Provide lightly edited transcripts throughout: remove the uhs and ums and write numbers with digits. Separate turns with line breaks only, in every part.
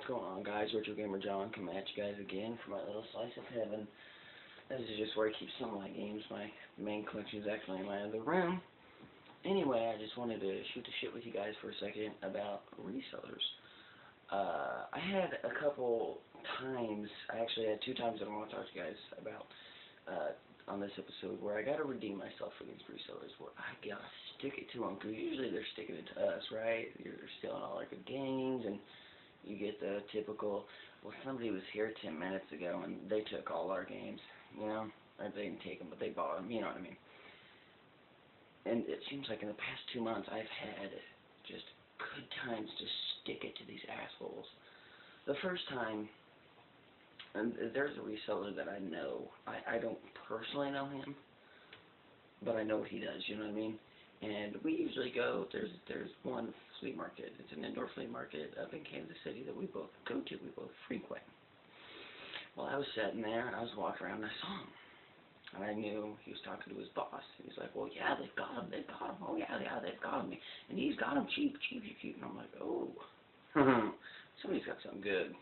What's going on, guys? Theretrogamerjon coming at you guys again for my little slice of heaven. This is just where I keep some of my games. My main collection is actually in my other room. Anyway, I just wanted to shoot the shit with you guys for a second about resellers. I had a couple times, I actually had 2 times that I want to talk to you guys about on this episode where I got to redeem myself against resellers, where I got to stick it to them, because usually they're sticking it to us, right? You're stealing all our good games, and you get the typical, well, somebody was here 10 minutes ago and they took all our games, you know? Or they didn't take them, but they bought them, you know what I mean? And it seems like in the past 2 months I've had just good times to stick it to these assholes. The first time, and there's a reseller that I know. I don't personally know him, but I know what he does, you know what I mean? And we usually go, there's one flea market. It's an indoor flea market up in Kansas City that we both go to, we both frequent. Well, I was sitting there, and I was walking around, and I saw him. And I knew he was talking to his boss. He's like, well, yeah, they've got him. Oh, yeah, they've got him. And he's got him cheap. And I'm like, oh, somebody's got something good.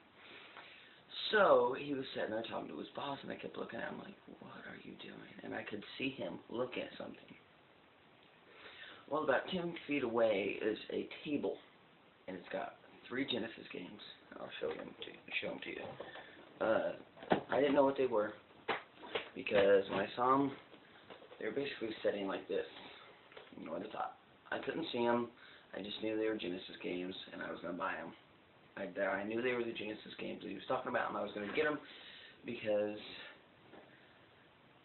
So he was sitting there talking to his boss, and I kept looking at him like, what are you doing? And I could see him look at something. Well, about 10 feet away is a table, and it's got 3 Genesis games. I'll show them to you. I didn't know what they were, because when I saw them, they were basically sitting like this, you know, at the top. I couldn't see them. I just knew they were Genesis games, and I was going to buy them. I knew they were the Genesis games that he was talking about, and I was going to get them because,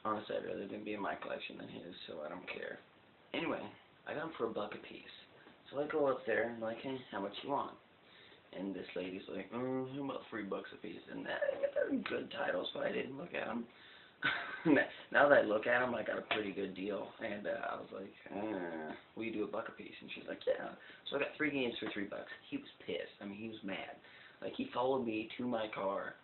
honestly, I'd rather them be in my collection than his, so I don't care. Anyway, I got them for $1 a piece. So I go up there and I'm like, hey, how much you want? And this lady's like, about $3 a piece. And they're good titles, but I didn't look at them. Now that I look at them, I got a pretty good deal. And I was like, will you do $1 a piece? And she's like, yeah. So I got 3 games for $3. He was pissed. I mean, he was mad. Like, he followed me to my car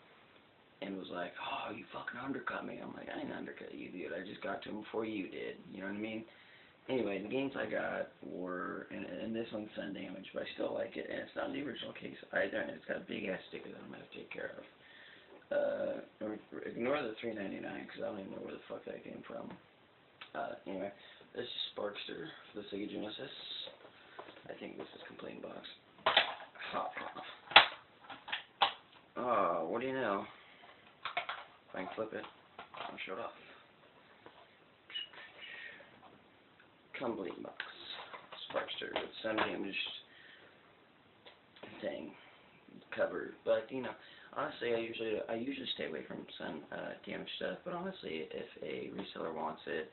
and was like, oh, you fucking undercut me. I'm like, I didn't undercut you, dude. I just got to him before you did. You know what I mean? Anyway, the games I got were, and this one's sun damaged, but I still like it, and it's not the original case either, and it's got a big ass sticker that I'm going to have to take care of. Ignore the $3.99, because I don't even know where the fuck that came from. Anyway, this is Sparkster for the Sega Genesis. I think this is complete box. Oh, what do you know? If I can flip it, I'll show it off. Complete box. Sparkster with sun damaged thing covered, but you know, honestly, I usually stay away from sun damaged stuff. But honestly, if a reseller wants it,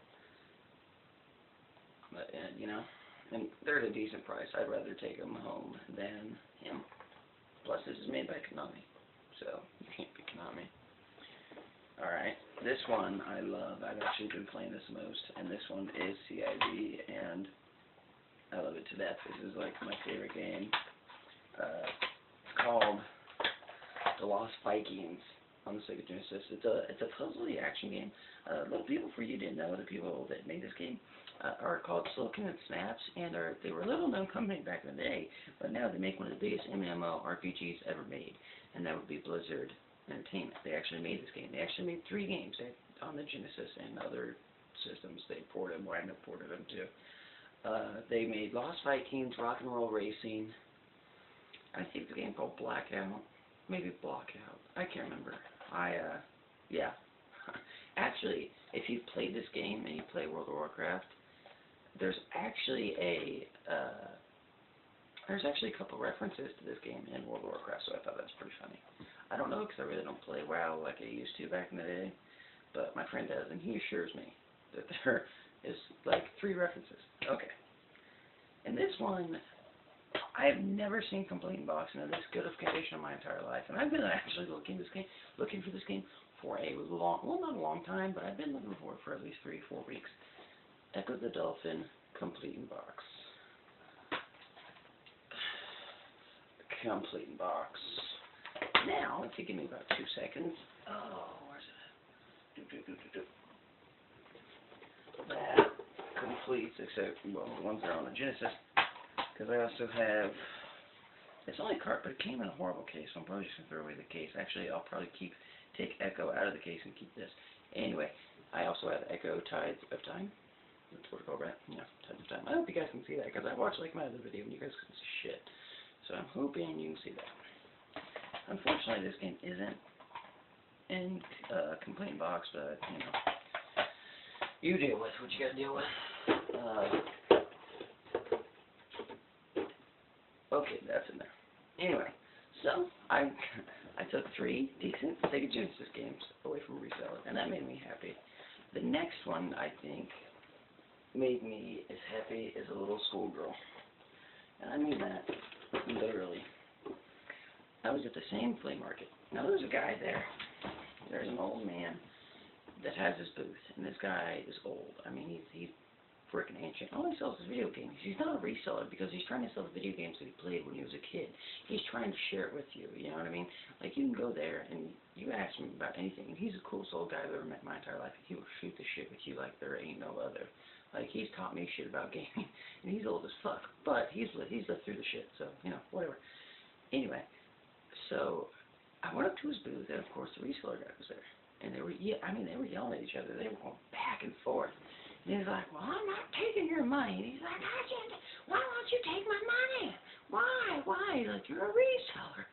you know, and they're at a decent price, I'd rather take them home than him. Plus, this is made by Konami, so you can't be Konami. Alright, this one I love. I've actually been playing this most, and this one is CID, and I love it to death. This is like my favorite game. It's called The Lost Vikings on the Sega Genesis. It's a puzzly action game. Little people for you didn't know, the people that made this game are called Silicon and Snaps, and they were a little known company back in the day, but now they make one of the biggest MMORPGs ever made, and that would be Blizzard Entertainment. They actually made this game. They actually made 3 games on the Genesis and other systems. They ported them, or I know ported them too. They made Lost Vikings, Rock and Roll Racing. I think the game called Blackout, maybe Blockout. I can't remember. Yeah. Actually, if you've played this game and you play World of Warcraft, there's actually a couple references to this game in World of Warcraft, so I thought that's pretty funny. I don't know, because I really don't play WoW like I used to back in the day, but my friend does, and he assures me that there is like 3 references. Okay. And this one, I've never seen complete box in this good of condition in my entire life, and I've been actually looking for this game for a long, well, not a long time, but I've been looking for it for at least 3-4 weeks. Echo the Dolphin, complete in box. Complete in box. Now, if you give me about 2 seconds. Oh, where's it? That completes, except, well, the ones that are on the Genesis, because I also have It's only a cart, but it came in a horrible case, so I'm probably just going to throw away the case. Actually, I'll probably take Echo out of the case and keep this. Anyway, I also have Echo Tides of Time. That's what it's called, right? Yeah, Tides of Time. I hope you guys can see that, because I watched like my other video and you guys couldn't see shit. So I'm hoping you can see that. Unfortunately, this game isn't in complaint box, but, you know, you deal with what you gotta deal with. Okay, that's in there. Anyway, so I took 3 decent Sega Genesis games away from reseller, and that made me happy. The next one, I think, made me as happy as a little schoolgirl. And I mean that literally. I was at the same flea market. Now there's a guy there. There's an old man that has his booth, and this guy is old. I mean, he's freaking ancient. All he sells is video games. He's not a reseller because he's trying to sell the video games that he played when he was a kid. He's trying to share it with you, you know what I mean? Like, you can go there and you ask him about anything, and he's the coolest old guy I've ever met in my entire life. He will shoot the shit with you like there ain't no other. Like, he's taught me shit about gaming, and he's old as fuck, but he's lived through the shit, so, you know, whatever. Anyway, so I went up to his booth, and of course the reseller guy was there. And they were yelling at each other. They were going back and forth. And he's like, well, I'm not taking your money. And he's like, why won't you take my money? Why? He's like, you're a reseller.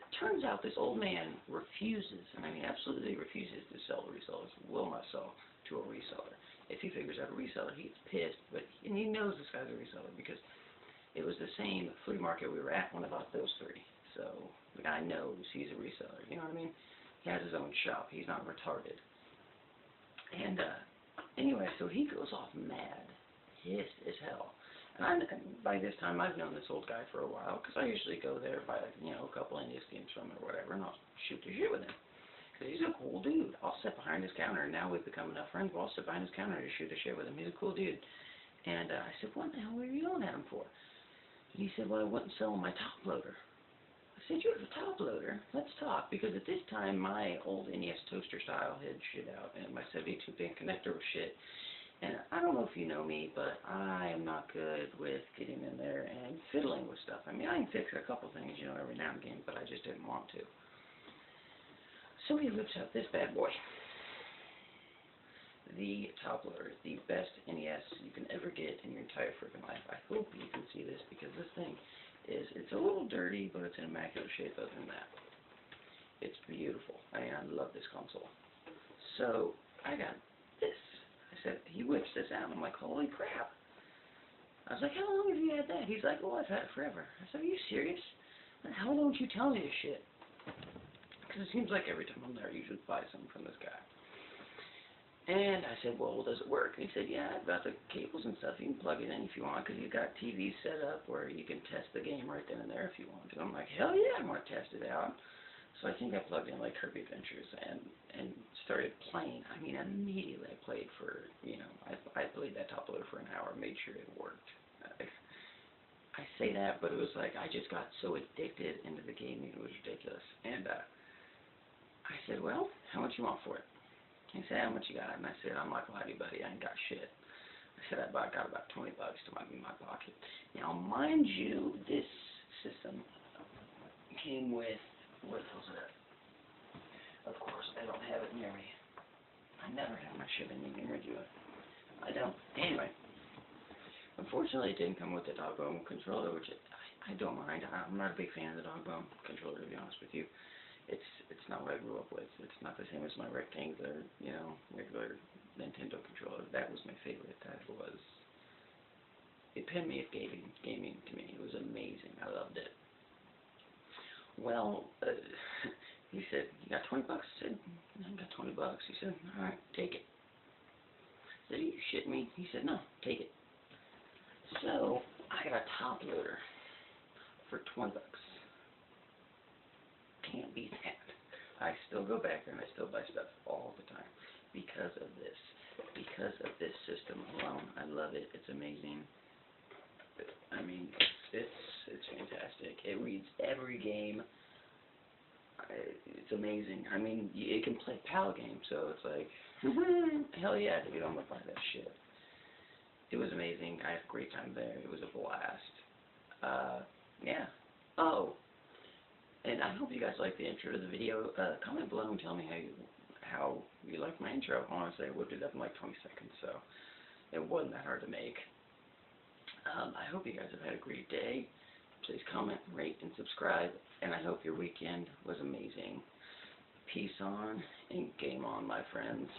It turns out this old man refuses, and I mean absolutely refuses to sell to resellers, will not sell to a reseller. If he figures out a reseller, he's pissed, and he knows this guy's a reseller because it was the same flea market we were at when I bought those 3. So the guy knows he's a reseller, you know what I mean? He has his own shop. He's not retarded. And anyway, so he goes off mad, pissed as hell. And by this time, I've known this old guy for a while, because I usually go there, buy, you know, a couple NES games from him or whatever, and I'll shoot the shit with him. Because he's a cool dude. I'll sit behind his counter, and now we've become enough friends, but I'll sit behind his counter to shoot the shit with him. He's a cool dude. And I said, what the hell were you yelling at him for? And he said, well, I wouldn't sell my top loader. I said, you have a top loader? Let's talk. Because at this time, my old NES toaster style had shit out, and my 72-pin connector was shit. And I don't know if you know me, but I am not good with getting in there and fiddling with stuff. I mean, I can fix a couple things, you know, every now and again, but I just didn't want to. So he whips out this bad boy. The top loader, the best NES you can ever get in your entire freaking life. I hope you can see this, because this thing it's a little dirty, but it's in immaculate shape other than that. It's beautiful. I mean, I love this console. So, I got this. I said, he whips this out, and I'm like, holy crap. I was like, how long have you had that? He's like, well, I've had it forever. I said, are you serious? How don't you tell me this shit? Because it seems like every time I'm there, I usually buy something from this guy. And I said, well, does it work? And he said, yeah, I've got the cables and stuff. You can plug it in if you want, because you've got TVs set up where you can test the game right then and there if you want to. I'm like, hell yeah, I want to test it out. So I think I plugged in like Kirby Adventures and started playing. I mean, immediately I played for, you know, I played that top loader for an hour, made sure it worked. I say that, but it was like I just got so addicted into the gaming, it was ridiculous. And I said, well, how much you want for it? He said, how much you got? And I said, I'm not going to lie to you, buddy, I ain't got shit. I said, I got about $20 to my pocket. Now, mind you, this system came with, what was it? Of course, I don't have it near me. I never have my shit in near me, do it. I don't. Anyway, unfortunately, it didn't come with the dog bone controller, which I don't mind. I'm not a big fan of the dog bone controller, to be honest with you. It's not what I grew up with. It's not the same as my rectangular, you know, regular Nintendo controller. That was my favorite. That was the epitome of gaming to me. It was amazing. I loved it. Well, he said, you got $20? I said, I got $20. He said, all right, take it. I said, are you shitting me? He said, no, take it. So I got a top loader for $20. Can't beat that. I still go back there and I still buy stuff all the time because of this. Because of this system alone. I love it. It's amazing. I mean, it's fantastic. It reads every game. It's amazing. I mean, it can play PAL games, so it's like, hell yeah, dude, I'm gonna buy that shit. It was amazing. I had a great time there. It was a blast. Yeah. Oh, and I hope you guys like the intro to the video. Comment below and tell me how you like my intro. Honestly, I whipped it up in like 20 seconds, so it wasn't that hard to make. I hope you guys have had a great day. Please comment, rate, and subscribe, and I hope your weekend was amazing. Peace on, and game on, my friends.